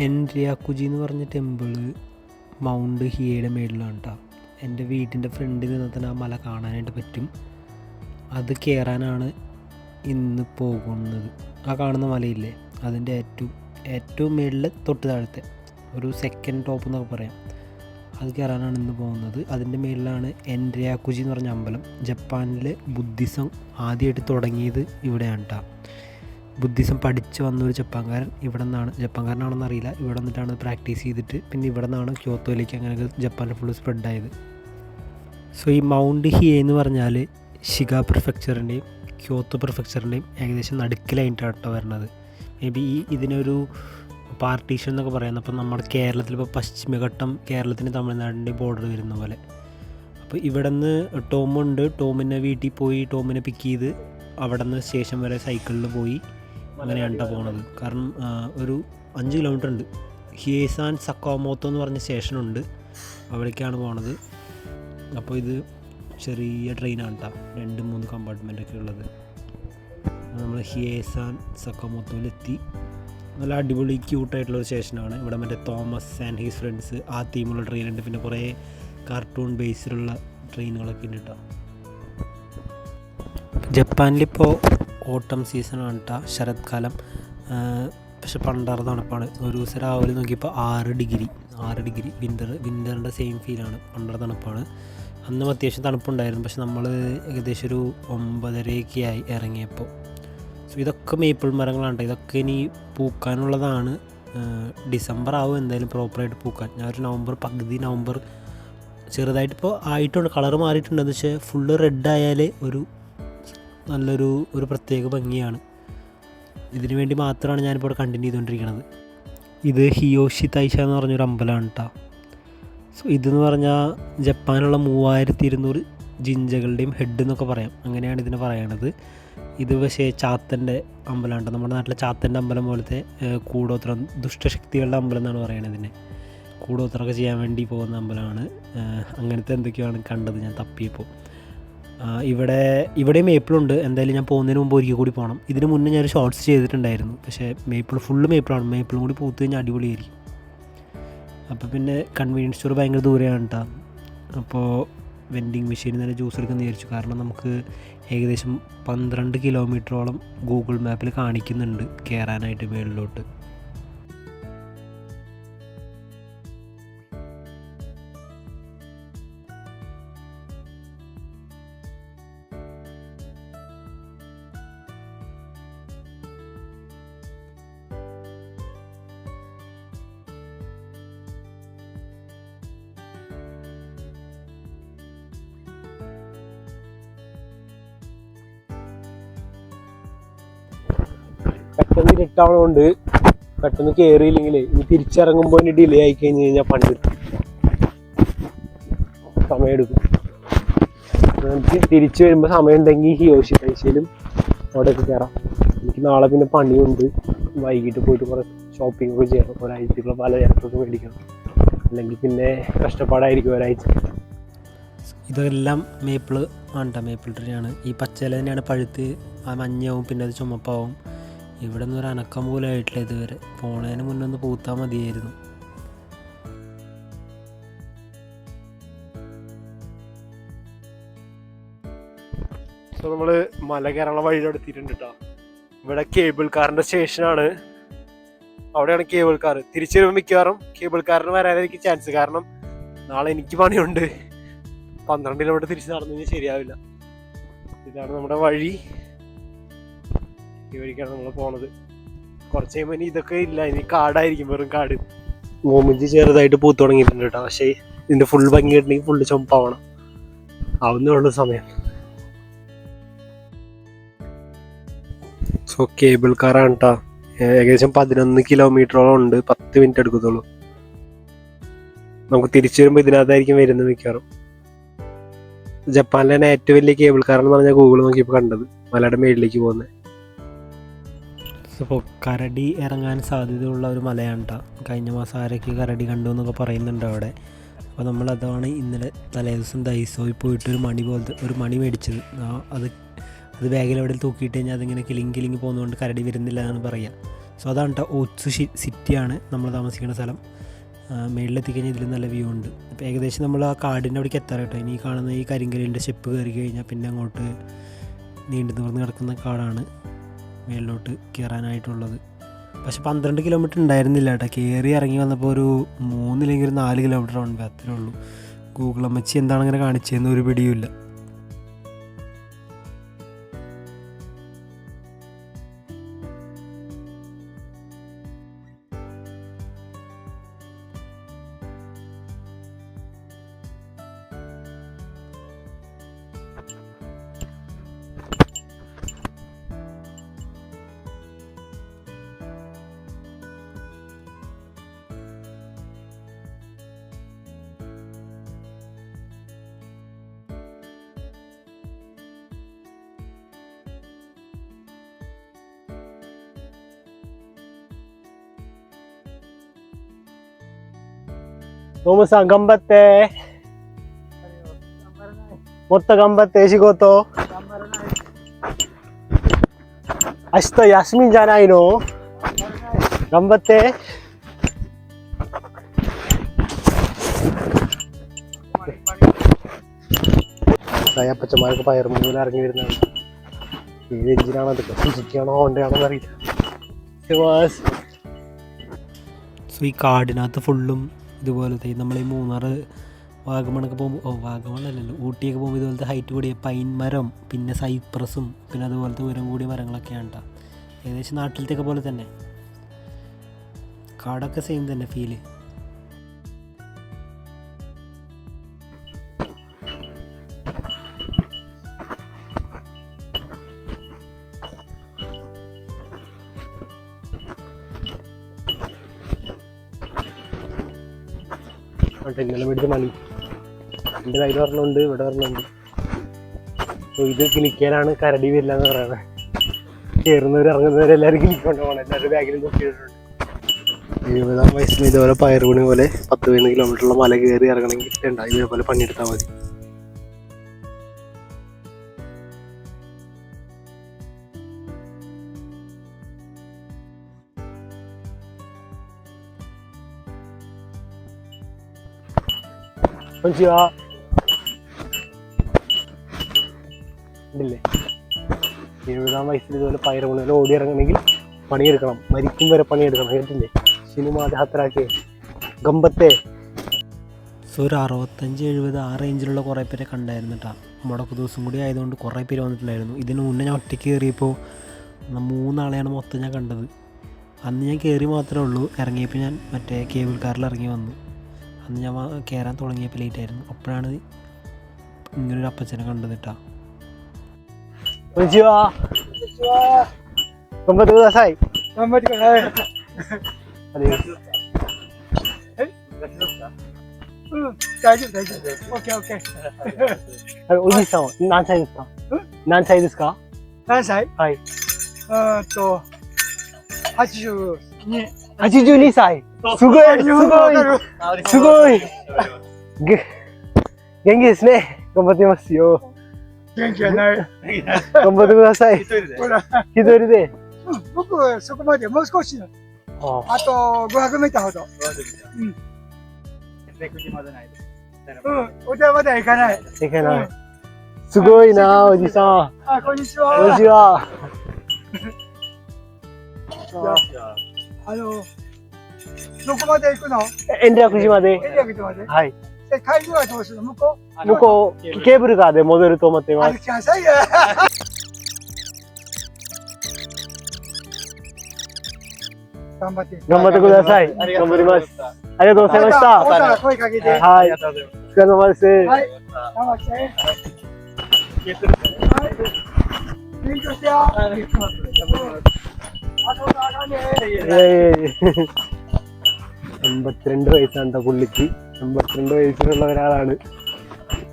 എൻരിയാക്കുജി എന്ന് പറഞ്ഞ temple mount ഹിയയുടെ മേളിലാണ് കേട്ടോ. എൻ്റെ വീട്ടിൻ്റെ ഫ്രണ്ടിൽ നിന്ന് തന്നെ ആ മല കാണാനായിട്ട് പറ്റും. അത് കയറാനാണ് ഇന്ന് പോകുന്നത്. ആ കാണുന്ന മലയില്ലേ, അതിൻ്റെ ഏറ്റവും മേളിൽ തൊട്ട് താഴത്തെ ഒരു സെക്കൻഡ് ടോപ്പ് എന്നൊക്കെ പറയാം. അത് കയറാനാണ് ഇന്ന് പോകുന്നത്. അതിൻ്റെ മേളിലാണ് എൻരിയാക്കുജി എന്ന് പറഞ്ഞ അമ്പലം. ജപ്പാനിൽ ബുദ്ധിസം ആദ്യമായിട്ട് തുടങ്ങിയത് ഇവിടെയാണ് കേട്ടോ. ബുദ്ധിസം പഠിച്ച് വന്നൊരു ജപ്പാൻകാരൻ ഇവിടെ നിന്നാണ്, ജപ്പാൻകാരനാണെന്ന് അറിയില്ല, ഇവിടെ വന്നിട്ടാണ് പ്രാക്ടീസ് ചെയ്തിട്ട് പിന്നെ ഇവിടെ നിന്നാണ് ക്യോത്തോയിലേക്ക് അങ്ങനെ ജപ്പാനിൽ ഫുള്ള് സ്പ്രെഡായത്. സോ ഈ മൗണ്ട് ഹിയെ എന്ന് പറഞ്ഞാൽ ഷിഗ പ്രിഫെക്ചറിൻ്റെയും ക്യോത്തോ പ്രിഫെക്ചറിൻ്റെയും ഏകദേശം നടുക്കിലായിട്ടാണ് കേട്ടോ വരുന്നത്. മേ ബി ഇതിനൊരു പാർട്ടീഷൻ എന്നൊക്കെ പറയുന്നത്. അപ്പോൾ നമ്മുടെ കേരളത്തിലിപ്പോൾ പശ്ചിമഘട്ടം കേരളത്തിൻ്റെ തമിഴ്നാടിൻ്റെ ബോർഡർ വരുന്ന പോലെ. അപ്പോൾ ഇവിടെ നിന്ന് ടോമുണ്ട്, ടോമിനെ വീട്ടിൽ പോയി ടോമിനെ പിക്ക് ചെയ്ത് അവിടെ നിന്ന് സ്റ്റേഷൻ വരെ സൈക്കിളിൽ പോയി അങ്ങനെയാണ് കേട്ടോ പോണത്. കാരണം ഒരു 5 കിലോമീറ്റർ ഉണ്ട്. ഹിയേസാൻ സക്കാമോത്തോ എന്ന് പറഞ്ഞ സ്റ്റേഷനുണ്ട്, അവിടേക്കാണ് പോണത്. അപ്പോൾ ഇത് ചെറിയ ട്രെയിനാണ് കേട്ടോ, 2-3 കമ്പാർട്ട്മെൻറ്റൊക്കെ ഉള്ളത്. നമ്മൾ ഹിയേസാൻ സക്കാമോത്തോയിലെത്തി. നല്ല അടിപൊളി ക്യൂട്ടായിട്ടുള്ളൊരു സ്റ്റേഷനാണ്. ഇവിടെ മറ്റേ തോമസ് ആൻഡ് ഹിസ് ഫ്രണ്ട്സ് ആ തീമുള്ള ട്രെയിനുണ്ട്, പിന്നെ കുറേ കാർട്ടൂൺ ബേസിലുള്ള ട്രെയിനുകളൊക്കെ ഉണ്ട് കേട്ടോ. ജപ്പാനിലിപ്പോൾ ഓട്ടം സീസണാണ് കേട്ടോ, ശരത്കാലം. പക്ഷെ പണ്ടാറ് തണുപ്പാണ്. ഒരു ദിവസം രാവിലെ നോക്കിയപ്പോൾ 6 ഡിഗ്രി വിൻ്ററിൻ്റെ സെയിം ഫീലാണ്. പണ്ടാറ് തണുപ്പാണ്. അന്നും അത്യാവശ്യം തണുപ്പുണ്ടായിരുന്നു. പക്ഷെ നമ്മൾ ഏകദേശം ഒരു 9:30 ആയി ഇറങ്ങിയപ്പോൾ. സോ ഇതൊക്കെ മേപ്പിൾ മരങ്ങളാണ്. ഇതൊക്കെ ഇനി പൂക്കാനുള്ളതാണ്. ഡിസംബർ ആവും എന്തായാലും പ്രോപ്പറായിട്ട് പൂക്കാൻ. ഞാനൊരു നവംബർ ചെറുതായിട്ട് ഇപ്പോൾ ആയിട്ടുണ്ട്, കളർ മാറിയിട്ടുണ്ടെന്ന് വെച്ചാൽ ഫുള്ള് റെഡ് ആയാൽ നല്ലൊരു പ്രത്യേക ഭംഗിയാണ്. ഇതിനു വേണ്ടി മാത്രമാണ് ഞാനിപ്പോൾ ഇവിടെ കണ്ടിന്യൂ ചെയ്തുകൊണ്ടിരിക്കുന്നത്. ഇത് ഹിയോഷി തൈഷ എന്ന് പറഞ്ഞൊരു അമ്പലമാണ് കേട്ടോ. സോ ഇതെന്ന് പറഞ്ഞാൽ ജപ്പാനുള്ള 3200 ജിഞ്ചകളുടെയും ഹെഡ് എന്നൊക്കെ പറയാം, അങ്ങനെയാണ് ഇതിനെ പറയണത്. ഇത് പക്ഷേ ചാത്തൻ്റെ അമ്പലമാണ് കേട്ടോ. നമ്മുടെ നാട്ടിലെ ചാത്തൻ്റെ അമ്പലം പോലത്തെ കൂടോത്രം, ദുഷ്ടശക്തികളുടെ അമ്പലം എന്നാണ് പറയുന്നത്. ഇതിനെ കൂടോത്രമൊക്കെ ചെയ്യാൻ വേണ്ടി പോകുന്ന അമ്പലമാണ്. അങ്ങനത്തെ എന്തൊക്കെയാണ് കണ്ടത് ഞാൻ തപ്പിയപ്പോൾ. ഇവിടെ മേപ്പിളുണ്ട്. എന്തായാലും ഞാൻ പോകുന്നതിന് മുമ്പ് ഒരിക്കൽ കൂടി പോകണം. ഇതിന് മുന്നേ ഞാനൊരു ഷോർട്സ് ചെയ്തിട്ടുണ്ടായിരുന്നു. പക്ഷേ ഫുള്ള് മേപ്പിളാണ്. മേപ്പിളും കൂടി പൂത്ത് കഴിഞ്ഞാൽ അടിപൊളിയായിരിക്കും. അപ്പോൾ പിന്നെ കൺവീനിയൻസ് സ്റ്റോർ ഭയങ്കര ദൂരെയാണ് കേട്ടോ. അപ്പോൾ വെൻഡിങ് മെഷീനിൽ തന്നെ ജ്യൂസ് എടുക്കുന്ന വിചാരിച്ചു. കാരണം നമുക്ക് ഏകദേശം 12 കിലോമീറ്ററോളം ഗൂഗിൾ മാപ്പിൽ കാണിക്കുന്നുണ്ട് കയറാനായിട്ട് മേളിലോട്ട്. പെട്ടെന്ന് ഇരുട്ടാവുന്നതുകൊണ്ട് പെട്ടെന്ന് കയറിയില്ലെങ്കിൽ ഇനി തിരിച്ചിറങ്ങുമ്പോൾ ഇനി ഡിലേ ആയി കഴിഞ്ഞ് കഴിഞ്ഞാൽ പണ്ട് സമയമെടുക്കും. നമുക്ക് തിരിച്ചു വരുമ്പോൾ സമയം ഉണ്ടെങ്കിൽ ഹിയോഷി തൈശയിലും അവിടെയൊക്കെ കയറാം. എനിക്ക് നാളെ പിന്നെ പണിയുണ്ട്. വൈകിട്ട് പോയിട്ട് കുറേ ഷോപ്പിംഗ് ഒക്കെ ചെയ്യണം. ഒരാഴ്ചക്കുള്ള പല ചേർത്തൊക്കെ മേടിക്കണം, അല്ലെങ്കിൽ പിന്നെ കഷ്ടപ്പാടായിരിക്കും ഒരാഴ്ച. ഇതെല്ലാം മേപ്പിൾ ആണ്, മേപ്പിൾ ട്രീ ആണ്. ഈ പച്ചയില തന്നെയാണ് പഴുത്ത് ആ മഞ്ഞവും പിന്നെ അത് ചുമപ്പാവും. ഇവിടെ നിന്ന് ഒരു അനക്കം പോലും ആയിട്ടില്ല ഇതുവരെ. പോണതിന് മുന്നേ ഒന്ന് പൂത്താൽ മതിയായിരുന്നു. സോ നമ്മൾ മല കയറാനുള്ള വഴി എടുത്തിട്ടുണ്ട് കേട്ടോ. ഇവിടെ കേബിൾ കാറിൻ്റെ സ്റ്റേഷനാണ്. അവിടെയാണ് കേബിൾ കാർ. തിരിച്ചു വരുമ്പോൾ മിക്കവാറും കേബിൾ കാറിന് വരാനായിരിക്കും ചാൻസ്. കാരണം നാളെ എനിക്ക് പണിയുണ്ട്. 12 കിലോമീറ്റർ തിരിച്ച് നടന്നു കഴിഞ്ഞാൽ ശരിയാവില്ല. ഇതാണ് നമ്മുടെ വഴി. ഈ വഴിക്കാണ് നമ്മൾ പോണത്. കുറച്ച് കഴിയുമ്പോൾ ഇനി ഇതൊക്കെ ഇല്ല, ഇനി കാടായിരിക്കും, വെറും കാട്. മോമിഞ്ചി ചെറുതായിട്ട് പൂത്ത് തുടങ്ങിയിട്ടുണ്ട് കേട്ടോ. പക്ഷേ ഇതിൻ്റെ ഫുൾ ഭംഗി കിട്ടണമെങ്കിൽ ഫുള്ള് ചുമപ്പാവണം. ആവുന്നേ സമയം. സോ കേബിൾ കാറാണ് കേട്ടോ. ഏകദേശം 11 കിലോമീറ്ററോളം ഉണ്ട്. 10 മിനിറ്റ് എടുക്കത്തുള്ളൂ. നമുക്ക് തിരിച്ചു വരുമ്പോൾ ഇതിനകത്തായിരിക്കും വരുന്നത് മിക്കവാറും. ജപ്പാനിലെ തന്നെ ഏറ്റവും വലിയ കേബിൾ കാറെന്ന് പറഞ്ഞാൽ ഗൂഗിൾ നോക്കിയപ്പോൾ കണ്ടത്, മലയുടെ മേളിലേക്ക് പോകുന്നത്. അപ്പോൾ കരടി ഇറങ്ങാൻ സാധ്യതയുള്ള ഒരു മലയാണ് കേട്ടോ. കഴിഞ്ഞ മാസം ആരൊക്കെ കരടി കണ്ടു എന്നൊക്കെ പറയുന്നുണ്ട് അവിടെ. അപ്പോൾ നമ്മളതാണ് ഇന്നലെ തലേദിവസം ദൈസോയിൽ പോയിട്ടൊരു മണി പോലത്തെ ഒരു മണി മേടിച്ചത്. അത് ബാഗിൽ എവിടെ തൂക്കിയിട്ട് കഴിഞ്ഞാൽ അതിങ്ങനെ കിളിങ്ങി പോകുന്നതുകൊണ്ട് കരടി വരുന്നില്ല എന്നാണ് പറയുക. സോ അതാണ് കേട്ടോ ഓട്സ് സിറ്റിയാണ് നമ്മൾ താമസിക്കുന്ന സ്ഥലം. മേളിലെത്തിക്കഴിഞ്ഞാൽ ഇതിൽ നല്ല വ്യൂ ഉണ്ട്. അപ്പോൾ ഏകദേശം നമ്മൾ ആ കാടിൻ്റെ അവിടേക്ക് എത്താറ് കേട്ടോ. ഇനി ഈ കാണുന്ന ഈ കരിങ്കലിൻ്റെ സ്റ്റെപ്പ് കയറി കഴിഞ്ഞാൽ പിന്നെ അങ്ങോട്ട് നീണ്ടു നിവർന്ന് കിടക്കുന്ന കാടാണ് മേളിലോട്ട് കയറാനായിട്ടുള്ളത്. പക്ഷെ 12 കിലോമീറ്റർ ഉണ്ടായിരുന്നില്ല കേട്ടോ. കയറി ഇറങ്ങി വന്നപ്പോൾ ഒരു 3 അല്ലെങ്കിൽ 4 കിലോമീറ്റർ ഉണ്ട്, അത്രേ ഉള്ളൂ. ഗൂഗിൾ അമ്മച്ചി എന്താണ് ഇങ്ങനെ കാണിച്ചതെന്ന് ഒരു പിടിയുമില്ല. തോമസ് ഗംബത്തെ മൊത്ത ഗംബത്തെ ശിഗോത്തോ അസ്ത യാസ്മിൻ ജാനായിനോ ഗംബത്തെ പച്ചമാർക്ക് പയർ മുന്നിൽ ഇറങ്ങി വരുന്നതാണ്. ഏത് എഞ്ചിനാണോ അതൊക്കെ സുസുക്കിയാണോ ഹോണ്ടയാണോ എന്നറിയില്ല. സോ ഈ കാടിനകത്ത് ഫുള്ളും ഇതുപോലത്തെ നമ്മൾ ഈ മൂന്നാർ വാഗമണൊക്കെ പോകുമ്പോൾ വാഗമണല്ലല്ലോ ഊട്ടിയൊക്കെ പോകുമ്പോൾ ഇതുപോലത്തെ ഹൈറ്റ് കൂടിയ പൈൻ മരം, പിന്നെ സൈപ്രസും, പിന്നെ അതുപോലത്തെ ഉയരം കൂടിയ മരങ്ങളൊക്കെയാണ് കേട്ടോ. ഏകദേശം നാട്ടിലത്തെയൊക്കെ പോലെ തന്നെ കാടൊക്കെ സെയിം തന്നെ ഫീല്. ഇന്നലെ മേടിച്ച മണി എൻ്റെ കയ്യിൽ പറഞ്ഞുണ്ട്, ഇവിടെ പറഞ്ഞുണ്ട്. അപ്പോൾ ഇത് കിളിക്കാനാണ് കരടി വരില്ല എന്ന് പറയുന്നത്. കയറുന്നവർ ഇറങ്ങുന്നവരെല്ലാവരും കിളിക്കൊണ്ട് പോകണം. എല്ലാവരും ബാഗിലും നോക്കിയിട്ടുണ്ട്. 70-ാം വയസ്സിൽ ഇതുപോലെ പയറുപണി പോലെ 10-15 കിലോമീറ്ററുള്ള മല കയറി ഇറങ്ങണമെങ്കിൽ ഉണ്ടായി ഇതേപോലെ പണിയെടുത്താൽ മതി. ഇല്ലേ 70-ാം വയസ്സിൽ ഇതുപോലെ പയറുപണിയിൽ ഓടി ഇറങ്ങണമെങ്കിൽ പണിയെടുക്കണം, മരിക്കും വരെ പണിയെടുക്കണം. കേട്ടില്ലേ? സിനിമ യാത്രയാക്കിയ ഗംബത്തെ. സോ ഒരു 65-70 ആ റേഞ്ചിലുള്ള കുറേ പേരെ കണ്ടായിരുന്നു കേട്ടോ. മുടക്ക് ദിവസം കൂടി ആയതുകൊണ്ട് കുറേ പേര് വന്നിട്ടുണ്ടായിരുന്നു. ഇതിന് മുന്നേ ഞാൻ ഒറ്റയ്ക്ക് കയറിയപ്പോൾ 3 ആളെയാണ് മൊത്തം ഞാൻ കണ്ടത്. അന്ന് ഞാൻ കയറി മാത്രമേ ഉള്ളൂ. ഇറങ്ങിയപ്പോൾ ഞാൻ മറ്റേ കേബിൾ കാറിൽ ഇറങ്ങി വന്നു. അന്ന് ഞാൻ കയറാൻ തുടങ്ങിയപ്പോൾ ലേറ്റായിരുന്നു. അപ്പോഴാണ് ഇങ്ങനൊരു അപ്പച്ചനെ കണ്ടത് കേട്ടോ.何歳ですか？何歳？はい。82歳。すごいすごいすごい元気ですね。頑張ってますよ。元気はない。頑張ってください。一人で。僕そこまでもう少し。あと500メーターほど。お茶までは行かない。行かない。すごいなおじさん。あ、こんにちは。こんにちは。どこまで行くの？延暦寺まで。延暦寺まで。はい。で帰りはどうするの？向こう？向こうケーブルカーで戻ると思っています。歩きなさいよ。頑張ってください。頑張ります。ありがとうございました。また声かけて。はい。お疲れ様です。はい。頑張って。はい。勉強してよ。എൺപത്തിരണ്ട് വയസ്സാണ് പുള്ളിക്ക്. 82 വയസ്സിലുള്ള ഒരാളാണ്.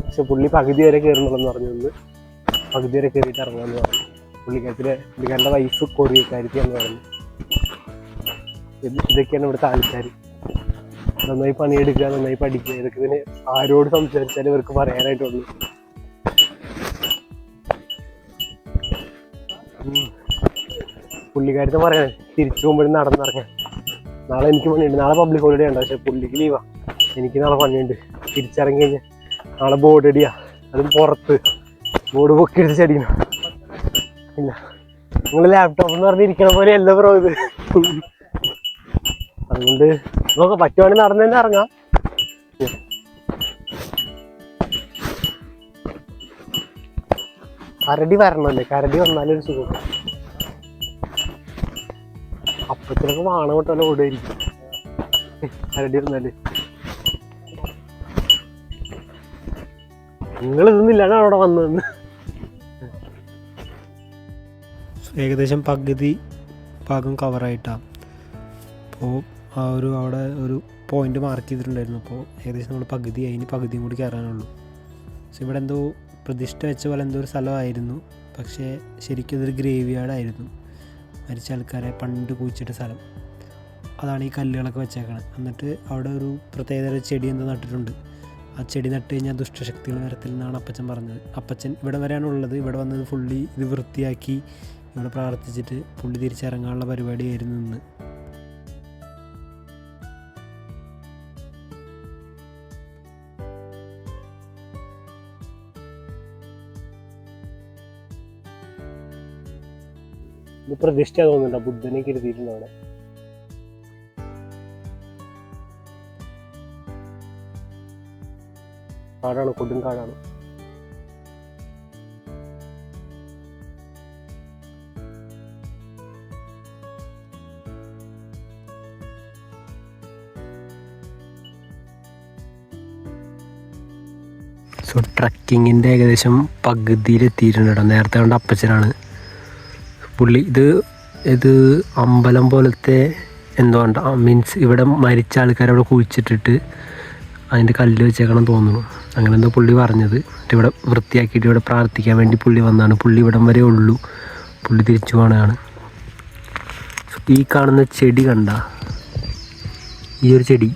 പക്ഷെ പുള്ളി പകുതി വരെ കയറുന്നുള്ളെന്ന് പറഞ്ഞു. പകുതി വരെ കയറിയിട്ട് ഇറങ്ങാമെന്ന് പറഞ്ഞു. പുള്ളിക്കാരൻ്റെ വൈഫ് കൊറിയക്കാരിക്കാന്ന് പറഞ്ഞു. ഇതൊക്കെയാണ് ഇവിടുത്തെ ആൾക്കാർ. നന്നായി പണിയെടുക്കുക, നന്നായി പഠിക്കുക. ഇതൊക്കെ ഇതിന് ആരോട് സംസാരിച്ചാലും ഇവർക്ക് പറയാനായിട്ടുള്ളൂ. പുള്ളിക്കാരത്തെ പറയണേ തിരിച്ചു പോകുമ്പോഴും നടന്നിറങ്ങാൻ. നാളെ എനിക്ക് പണിയുണ്ട്, നാളെ പബ്ലിക് ഹോളിഡേ ഉണ്ട്. പക്ഷെ പുള്ളിക്ക് ലീവാ, എനിക്ക് നാളെ പണിയുണ്ട്. തിരിച്ചിറങ്ങി കഴിഞ്ഞാൽ നാളെ ബോർഡ് അടിയാ, അതും പുറത്ത് ബോർഡ് പൊക്കി എടുത്ത് ചെടിക്കണം. ഇല്ല, നിങ്ങൾ ലാപ്ടോപ്പ് എന്ന് പറഞ്ഞിരിക്കണ പോലെ അല്ല ബ്രോ ഇത്. അതുകൊണ്ട് നോക്കാം, പറ്റുവാണെങ്കിൽ നടന്നു തന്നെ ഇറങ്ങാം. കരടി വരണമല്ലേ, കരടി വന്നാലൊരു സുഖം. അപ്പത്തിനൊക്കെ വാണ വിട്ടാലും ഓടുമായിരിക്കും കരടി വന്നാല്. നിങ്ങൾ ഇതൊന്നുമില്ലാണ് അവിടെ വന്നതെന്ന്. ഏകദേശം പകുതി ഭാഗം കവറായിട്ടാണ്. അപ്പോൾ അവിടെ ഒരു പോയിന്റ് മാർക്ക് ചെയ്തിട്ടുണ്ടായിരുന്നു. അപ്പോൾ ഏകദേശം നമ്മൾ പകുതിയായി, ഇനി പകുതിയും കൂടി കയറാനുള്ളൂ. പക്ഷെ ഇവിടെ എന്തോ പ്രതിഷ്ഠ വെച്ച പോലെ എന്തോ ഒരു സ്ഥലമായിരുന്നു, പക്ഷേ ശരിക്കും ഇതൊരു ഗ്രേവ് യാർഡായിരുന്നു. മരിച്ച ആൾക്കാരെ പണ്ട് കുഴിച്ചിട്ട സ്ഥലം. അതാണ് ഈ കല്ലുകളൊക്കെ വെച്ചേക്കണത്. എന്നിട്ട് അവിടെ ഒരു പ്രത്യേകതര ചെടി എന്തോ നട്ടിട്ടുണ്ട്. ആ ചെടി നട്ട് കഴിഞ്ഞാൽ ദുഷ്ടശക്തികൾ വരത്തില്ലെന്നാണ് അപ്പച്ചൻ പറഞ്ഞത്. അപ്പച്ചൻ ഇവിടെ വരെയാണ് ഉള്ളത്. ഇവിടെ വന്നത് ഫുള്ളി ഇത് വൃത്തിയാക്കി ഇവിടെ പ്രാർത്ഥിച്ചിട്ട് പുള്ളി തിരിച്ചിറങ്ങാനുള്ള പരിപാടിയായിരുന്നു ഇന്ന്. ഇത് പ്രതിഷ്ഠ തോന്നുന്നുണ്ടോ, ബുദ്ധനെ കരുതിയിട്ടുണ്ട് അവിടെ. കാടാണ്, കൊടും കാടാണ്. സോ ട്രക്കിങ്ങിൻ്റെ ഏകദേശം പകുതിയിലെത്തിയിട്ടുണ്ട് കേട്ടോ. നേരത്തെ കണ്ട അപ്പച്ചനാണ് പുള്ളി. ഇത് അമ്പലം പോലത്തെ എന്തോ ഉണ്ട്, മീൻസ് ഇവിടെ മരിച്ച ആൾക്കാരെ അവിടെ കുഴിച്ചിട്ടിട്ട് അതിൻ്റെ കല്ല് വെച്ചേക്കണം തോന്നുന്നു. അങ്ങനെ എന്തോ പുള്ളി പറഞ്ഞത്. ഇവിടെ വൃത്തിയാക്കിയിട്ട് ഇവിടെ പ്രാർത്ഥിക്കാൻ വേണ്ടി പുള്ളി വന്നതാണ്. പുള്ളി ഇവിടം വരെ ഉള്ളൂ, പുള്ളി തിരിച്ചു പോകണതാണ്. ഈ കാണുന്ന ചെടി കണ്ട, ഈ ഒരു ചെടി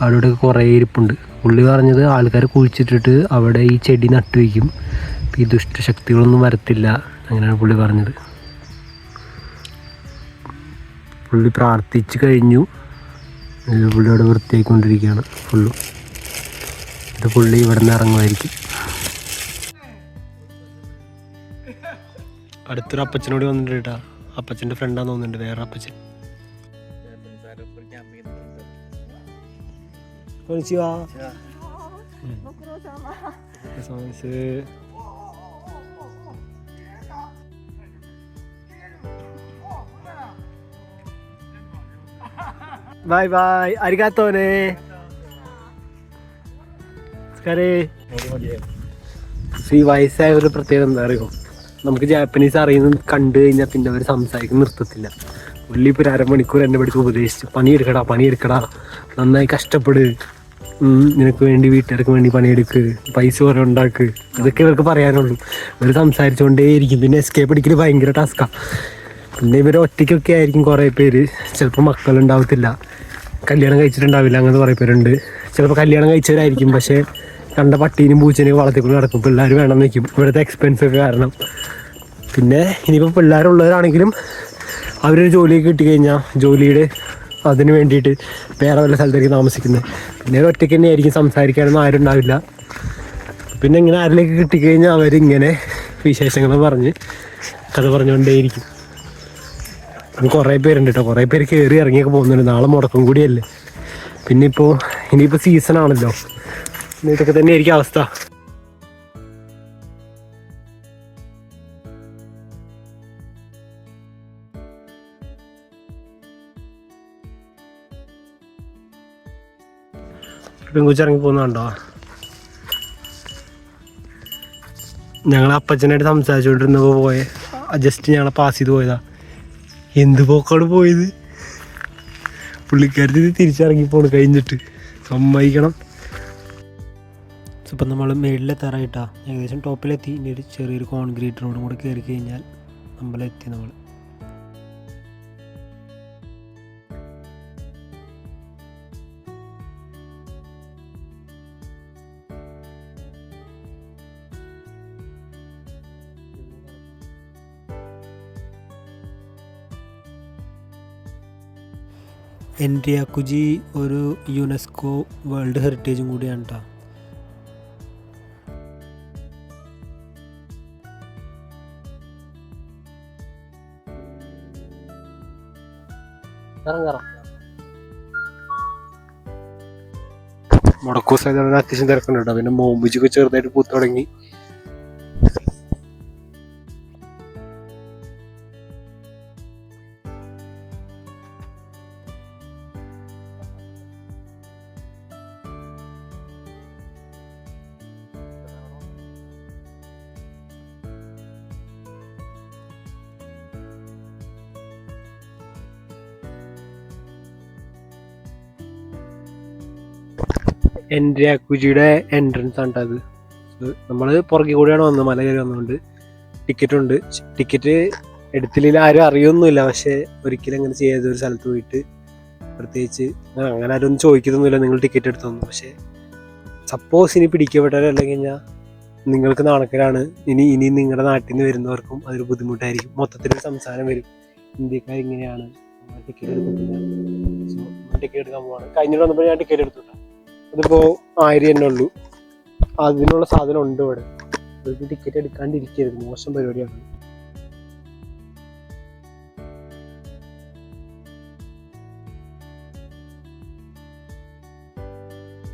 അവിടെ കുറേ ഇരിപ്പുണ്ട്. പുള്ളി പറഞ്ഞത് ആൾക്കാർ കുഴിച്ചിട്ടിട്ട് അവിടെ ഈ ചെടി നട്ടു വയ്ക്കും, ഈ ദുഷ്ടശക്തികളൊന്നും വരത്തില്ല, അങ്ങനെയാണ് പുള്ളി പറഞ്ഞത്. പുള്ളി പ്രാർത്ഥിച്ച് കഴിഞ്ഞു, പുള്ളി അവിടെ വൃത്തിയായിക്കൊണ്ടിരിക്കുകയാണ് ഫുള്ളും. ഇത് പുള്ളി ഇവിടെ നിന്ന് ഇറങ്ങുമായിരിക്കും. അടുത്തൊരു അപ്പച്ചനോട് വന്നിട്ട് കേട്ടാ, അപ്പച്ചൻ്റെ ഫ്രണ്ടാന്ന് തോന്നുന്നുണ്ട്, വേറെ അപ്പച്ചൻ. Bye bye, അരികാത്തോനെ. ഈ വയസ്സായ ഒരു പ്രത്യേകത എന്താ അറിയോ, നമുക്ക് ജാപ്പനീസ് അറിയുന്നത് കണ്ടു കഴിഞ്ഞാൽ പിന്നെ അവർ സംസാരിക്കുന്ന നിർത്തത്തില്ല. പുള്ളി ഇപ്പോൾ 1/2 മണിക്കൂർ എന്നെ പഠിച്ച് ഉപദേശിച്ചു, പണിയെടുക്കടാ, നന്നായി കഷ്ടപ്പെട്, നിനക്ക് വേണ്ടി വീട്ടുകാർക്ക് വേണ്ടി പണിയെടുക്ക്, പൈസ കുറേ ഉണ്ടാക്ക്, ഇതൊക്കെ ഇവർക്ക് പറയാനുള്ളൂ. ഇവർ സംസാരിച്ചുകൊണ്ടേയിരിക്കും. പിന്നെ എസ്കേപ്പ് അടിക്കൽ ഭയങ്കര ടാസ്ക്കാണ്. പിന്നെ ഇവർ ഒറ്റയ്ക്കൊക്കെ ആയിരിക്കും. കുറേ പേര് ചിലപ്പോൾ മക്കളുണ്ടാവത്തില്ല, കല്യാണം കഴിച്ചിട്ടുണ്ടാവില്ല, അങ്ങനത്തെ കുറേ പേരുണ്ട്. ചിലപ്പോൾ കല്യാണം കഴിച്ചവരായിരിക്കും, പക്ഷേ കണ്ട പട്ടീനും പൂച്ചനെയും വളർത്തിക്കൊണ്ട് നടക്കും. പിള്ളേർ വേണം വയ്ക്കും, ഇവിടുത്തെ എക്സ്പെൻസൊക്കെ കാരണം. പിന്നെ ഇനിയിപ്പോൾ പിള്ളേരുള്ളവരാണെങ്കിലും അവരൊരു ജോലിയൊക്കെ കിട്ടിക്കഴിഞ്ഞാൽ ജോലിയുടെ അതിന് വേണ്ടിയിട്ട് വേറെ വല്ല സ്ഥലത്തേക്ക് താമസിക്കുന്നത്. പിന്നെ ഒറ്റയ്ക്ക് തന്നെ ആയിരിക്കും, സംസാരിക്കാനൊന്നും ആരും ഉണ്ടാവില്ല. പിന്നെ ഇങ്ങനെ ആരിലേക്ക് കിട്ടിക്കഴിഞ്ഞാൽ അവരിങ്ങനെ വിശേഷങ്ങൾ പറഞ്ഞ് കഥ പറഞ്ഞുകൊണ്ടേയിരിക്കും. കുറേ പേരുണ്ട് കേട്ടോ, കുറേ പേര് കയറി ഇറങ്ങിയൊക്കെ പോകുന്നുണ്ട്. നാളെ മുടക്കം കൂടിയല്ലേ. പിന്നെ ഇനിയിപ്പോൾ സീസണാണല്ലോ, ഇതൊക്കെ തന്നെ ആയിരിക്കും അവസ്ഥ. പെങ്കുച്ചിറങ്ങി പോകുന്നുണ്ടോ? ഞങ്ങൾ അപ്പച്ചനായിട്ട് സംസാരിച്ചുകൊണ്ടിരുന്നപ്പോൾ ജസ്റ്റ് ഞങ്ങളെ പാസ് ചെയ്ത് പോയതാ. എന്ത് പോക്കാണ് പോയത്, പുള്ളിക്കാരത്തി തിരിച്ചിറങ്ങി പോണ് കഴിഞ്ഞിട്ട്, സമ്മതിക്കണം. ഇപ്പം നമ്മൾ മേളിലെത്താറായിട്ടാ, ഏകദേശം ടോപ്പിലെത്തി. ഇനി ഒരു ചെറിയൊരു കോൺക്രീറ്റ് റോഡും കൂടെ കയറി കഴിഞ്ഞാൽ നമ്മളെത്തി. നമ്മൾ എൻറിയാക്കുജി ഒരു യുനെസ്കോ വേൾഡ് ഹെറിറ്റേജും കൂടിയാണ് കേട്ടോ. മുടക്കൂസ് ആയതുകൊണ്ട് അത്യാവശ്യം തിരക്കുണ്ട് കേട്ടോ. പിന്നെ മോമ്പിച്ചൊക്കെ ചെറുതായിട്ട് പൂത്ത് തുടങ്ങി. എൻറിയാക്കുജിയുടെ എൻട്രൻസ് ആണ് അത്. നമ്മൾ പുറകെ കൂടിയാണ് വന്നത്, മല കയറി വന്നുകൊണ്ട്. ടിക്കറ്റ് ഉണ്ട്. ടിക്കറ്റ് എടുത്തില്ലെങ്കിൽ ആരും അറിയൊന്നുമില്ല. പക്ഷെ ഒരിക്കലും അങ്ങനെ ചെയ്യാതെ ഒരു സ്ഥലത്ത് പോയിട്ട് പ്രത്യേകിച്ച് അങ്ങനെ ആരും ഒന്നും ചോദിക്കുന്നൊന്നുമില്ല നിങ്ങൾ ടിക്കറ്റ് എടുത്തൊന്നും. പക്ഷെ സപ്പോസ് ഇനി പിടിക്കപ്പെട്ടവരല്ലെങ്കിൽ കഴിഞ്ഞാൽ നിങ്ങൾക്ക് നാണക്കേടാണ്. ഇനി നിങ്ങളുടെ നാട്ടിൽ നിന്ന് വരുന്നവർക്കും അതൊരു ബുദ്ധിമുട്ടായിരിക്കും. മൊത്തത്തിലൊരു സംസാരം വരും, ഇന്ത്യക്കാർ ഇങ്ങനെയാണ്, ടിക്കറ്റ് എടുക്കുന്നില്ല. സോ ടിക്കറ്റ് എടുക്കാൻ പോവാണ്. കഴിഞ്ഞിട്ട് വന്നപ്പോൾ ഞാൻ ടിക്കറ്റ് എടുത്തു. അതിപ്പോൾ 1000 തന്നെ ഉള്ളൂ. അതിനുള്ള സാധനം ഉണ്ട് ഇവിടെ. ഒരു ടിക്കറ്റ് എടുക്കാണ്ടിരിക്കരുത്, മോശം പരിപാടിയാണ്.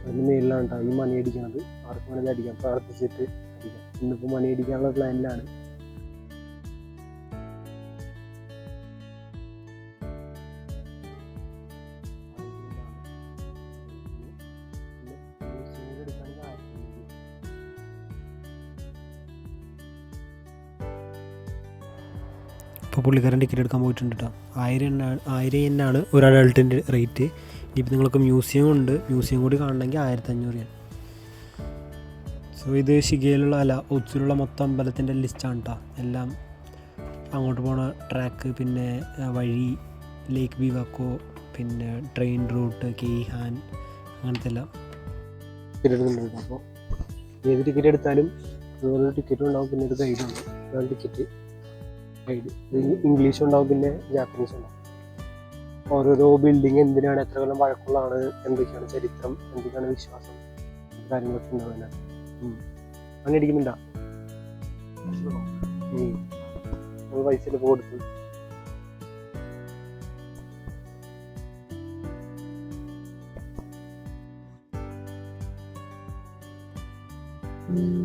അതിന് മേലിലാണ് ഈ മണി അടിക്കണത്. ആർക്ക് വേണമെങ്കിൽ അടിക്കാം, പ്രാർത്ഥിച്ചിട്ട് അടിക്കാം. ഇന്നിപ്പോൾ മണി അടിക്കാനുള്ള പ്ലാനിലാണ്. ഇപ്പോൾ പുള്ളിക്കാരൻ ടിക്കറ്റ് എടുക്കാൻ പോയിട്ടുണ്ട് കേട്ടോ. 1000 തന്നെയാണ് ഒരു അഡൾട്ടിൻ്റെ റേറ്റ്. ഇപ്പം നിങ്ങൾക്ക് മ്യൂസിയം ഉണ്ട്, മ്യൂസിയം കൂടി കാണണമെങ്കിൽ 1500 ആണ്. സോ ഇത് ഷിഗയിലുള്ള ഒത്സുലുള്ള മൊത്തം അമ്പലത്തിൻ്റെ ലിസ്റ്റാണ് കേട്ടോ. എല്ലാം അങ്ങോട്ട് പോണ ട്രാക്ക്, പിന്നെ വഴി, ലേക്ക് ബിവാക്കോ, പിന്നെ ട്രെയിൻ റൂട്ട്, കെയ്ഹാൻ, അങ്ങനത്തെ എല്ലാം ടിക്കറ്റ്. അപ്പോൾ ഏത് ടിക്കറ്റ് എടുത്താലും ഓരോ ടിക്കറ്റും ഉണ്ടാവും. പിന്നെ ഒരു ഗൈഡുണ്ട്. ടിക്കറ്റ് ഗൈഡ് ഇംഗ്ലീഷും ഉണ്ടാവും, പിന്നെ ജാപ്പനീസും ഉണ്ടാവും. ഓരോരോ ബിൽഡിങ് എന്തിനാണ്, എത്ര കൊല്ലം പഴക്കമുള്ളതാണ്, എന്തൊക്കെയാണ് ചരിത്രം, എന്തൊക്കെയാണ് വിശ്വാസം, കാര്യങ്ങളൊക്കെ ഉണ്ടാവില്ല. അങ്ങനെ ഇരിക്കുന്നുണ്ടോ? പൈസ കൊടുത്ത്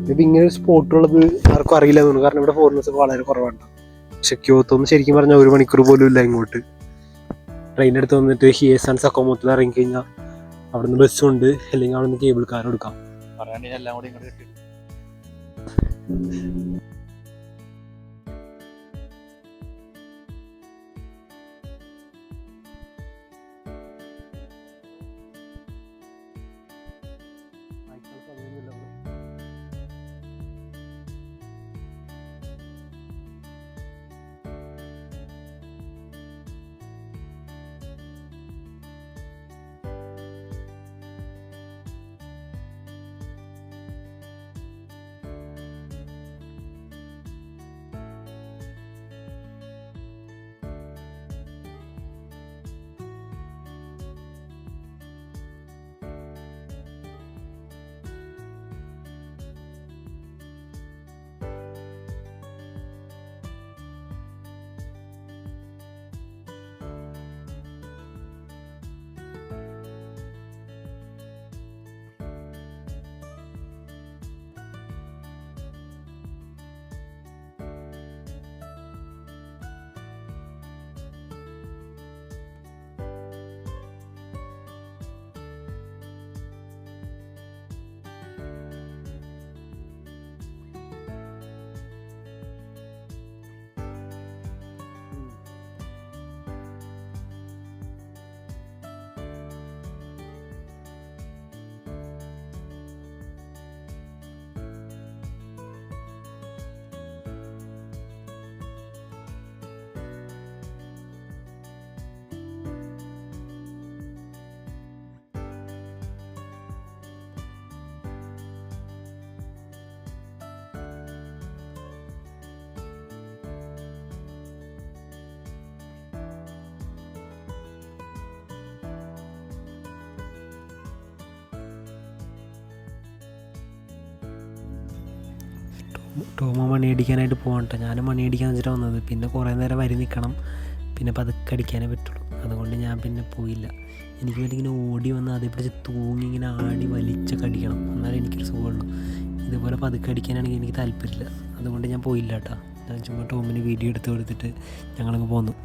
ഇപ്പം ഇങ്ങനെ ഒരു സ്പോട്ടുള്ളത് ആർക്കും അറിയില്ല തോന്നുന്നു. കാരണം ഇവിടെ ഫോറിനേഴ്സ് ഒക്കെ വളരെ കുറവാണ്. പക്ഷെ ക്യോത്തോന്ന് ശരിക്കും പറഞ്ഞാൽ 1 മണിക്കൂർ പോലും ഇല്ല ഇങ്ങോട്ട്. ട്രെയിൻ എടുത്ത് വന്നിട്ട് ഹിയേസാൻ സക്കോമോത്തിൽ ഇറങ്ങിക്കഴിഞ്ഞാൽ അവിടുന്ന് ബസ്സുണ്ട്, അല്ലെങ്കിൽ അവിടുന്ന് കേബിൾ കാർ എടുക്കാം. പറയാണ്ട് എല്ലാം കൂടി ഇങ്ങോട്ട് കിട്ടി. ടോമ മണിയടിക്കാനായിട്ട് പോകണം കേട്ടോ. ഞാനും മണിയടിക്കാൻ വെച്ചിട്ട് വന്നത്. പിന്നെ കുറേ നേരം വരി നിൽക്കണം, പിന്നെ പതുക്കെ അടിക്കാനേ പറ്റുള്ളൂ. അതുകൊണ്ട് ഞാൻ പിന്നെ പോയില്ല. എനിക്ക് വേണ്ടി ഇങ്ങനെ ഓടി വന്ന് അതേ പിടിച്ച് തൂങ്ങി ഇങ്ങനെ ആടി വലിച്ചൊക്കെ അടിക്കണം, എന്നാലേ എനിക്കൊരു സുഖമുള്ളൂ. ഇതുപോലെ പതുക്കെ അടിക്കാനാണെങ്കിൽ എനിക്ക് താല്പര്യമില്ല. അതുകൊണ്ട് ഞാൻ പോയില്ല കേട്ടോ. ഞാൻ ചുമ്മാ ടോമിന് വീഡിയോ എടുത്ത് കൊടുത്തിട്ട് ഞങ്ങളങ്ങ് പോന്നു.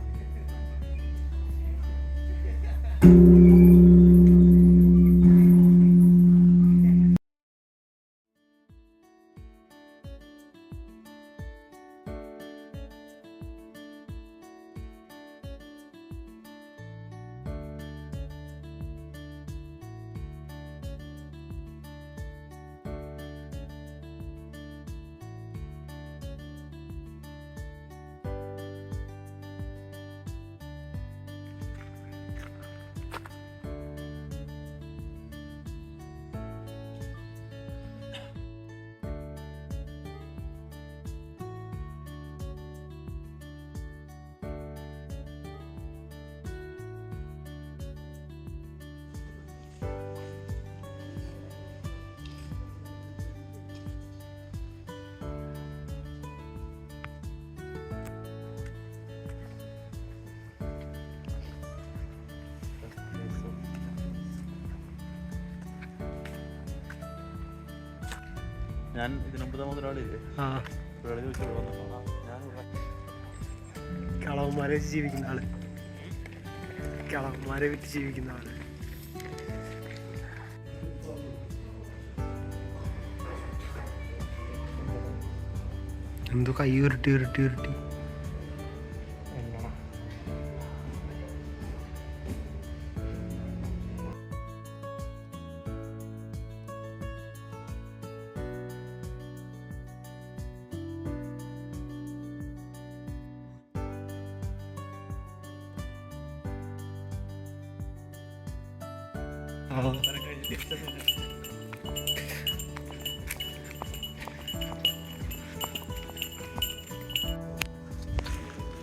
ഞാൻ ഇതിനൊമ്പതാം മുതലാളില്ലേ കളവന്മാരെ വെച്ച് ജീവിക്കുന്ന ആള്, കളവന്മാരെ വിറ്റ് ജീവിക്കുന്ന ആള്. എന്തോ കൈ ഉരുട്ടി ഉരുട്ടി ഉരുട്ടി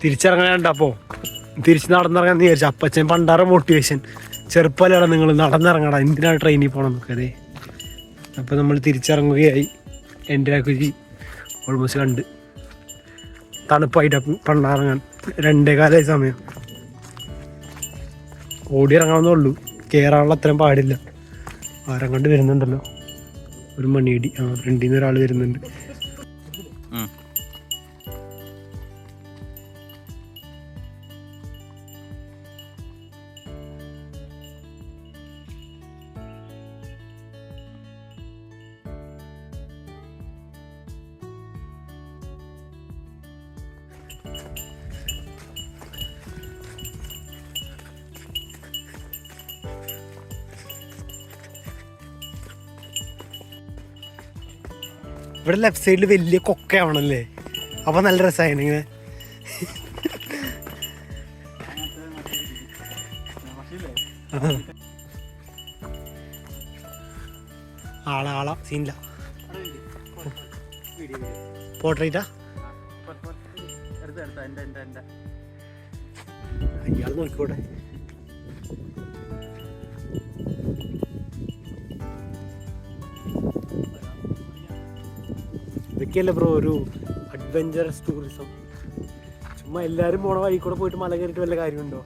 തിരിച്ചിറങ്ങാണ്ടപ്പോ തിരിച്ച് നടന്നിറങ്ങാന്ന് വിചാരിച്ചു. അപ്പച്ചൻ പണ്ടാറ മോട്ടിവേഷൻ, ചെറുപ്പല്ലാണ് നിങ്ങൾ നടന്നിറങ്ങടാ, എന്തിനാണ് ട്രെയിനിൽ പോകണം എന്നൊക്കെ. അതെ, അപ്പോൾ നമ്മൾ തിരിച്ചിറങ്ങുകയായി. എൻ്റെ ആക്കുചി ഓൾമോസ്റ്റ് കണ്ട് തണുപ്പായിട്ട് പണ്ടാറങ്ങാൻ 2:15 സമയം. ഓടി ഇറങ്ങാവുന്നേ ഉള്ളൂ, കയറാനുള്ള അത്രയും പാടില്ല. ആരം കണ്ട് വരുന്നുണ്ടല്ലോ ഒരു മണിയടി. ഫ്രണ്ടിൽ നിന്ന് ഒരാൾ വരുന്നുണ്ട്. ഇവിടെ ലെഫ്റ്റ് സൈഡിൽ വലിയ കൊക്കയാവണല്ലേ, അപ്പൊ നല്ല രസമായിരുന്നു ഇങ്ങനെ. ആളാ സീനില്ല. പോർട്രേറ്റാ അയാൾ നോക്കിക്കോട്ടെ. ഇതൊക്കെയല്ലേ ബ്രോ ഒരു അഡ്വഞ്ചറസ് ടൂറിസം. ചുമ്മാ എല്ലാവരും പോണ വഴി കൂടെ പോയിട്ട് മല കയറിയിട്ട് വല്ല കാര്യമുണ്ടോ?